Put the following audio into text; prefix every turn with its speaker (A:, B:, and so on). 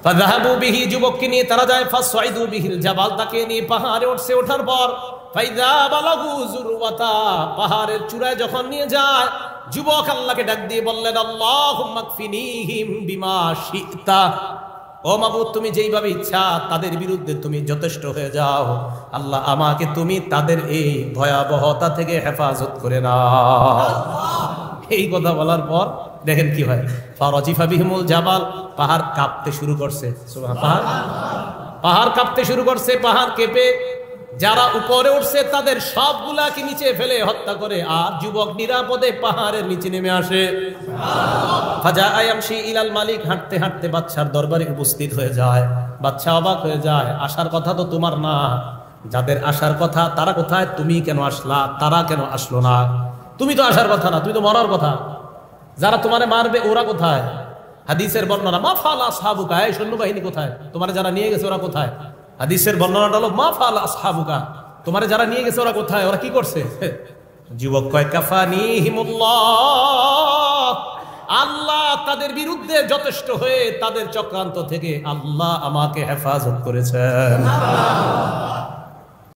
A: ফাযাহাবু বিহি, যুবককে নিয়ে তারা যায়, ফাসসাইদু বিহিল জাবাল, তাকে নিয়ে পাহাড়ে উঠছে। ওঠার পর ফাইযা বালাগু যুরওয়াতা, পাহাড়ের চূড়ায় যখন নিয়ে যায়, যুবক আল্লাহকে ডাক দিয়ে বললেন, আল্লাহুম্মা কফিনিহিম বিমা শি'তা, ও মাবুদ তুমি যেইভাবে ইচ্ছা তাদের বিরুদ্ধে তুমি যথেষ্ট হয়ে যাও। আল্লাহ আমাকে তুমি তাদের এই ভয়াবহতা থেকে হেফাজত করে নাও। এই কথা বলার পর দেখেন কি হয়, ফারাজিফা বিহিমুল জাবাল, পাহাড় কাঁপতে শুরু করছে। পাহাড় কাঁপতে শুরু করছে, পাহাড় কেঁপে যারা উপরে উঠছে তাদের সবগুলাকে নিচে ফেলে হত্যা করে, আর যুবক নিরাপদে পাহাড়ের নিচে নেমে আসে। ফাজা আয়ামশি ইলাল মালিক, হাঁটতে হাঁটতে বাদশার দরবারে উপস্থিত হয়ে যায়। বাদশা অবাক হয়ে যায়, আসার কথা তো তোমার না, যাদের আসার কথা তারা কোথায়? তুমি কেন আসলা? তারা কেন আসলো না? তুমি তো আসার কথা না, তুমি তো মরার কথা। যারা তোমারে মারবে ওরা কোথায়? হাদিসের বর্ণনা, মা ফাল আসহাবুকা, এই সৈন্যবাহিনী কোথায়? তোমারে যারা নিয়ে গেছে ওরা কোথায়? হাদিসের বর্ণনাটা হলো মা ফাল আসহাবুকা, তোমারে যারা নিয়ে গেছে ওরা কোথায়, ওরা কি করছে? যুবক কয়, কাফানিহিমুল্লাহ, আল্লাহ তাদের বিরুদ্ধে যথেষ্ট হয়ে তাদের চক্রান্ত থেকে আল্লাহ আমাকে হেফাজত করেছেন।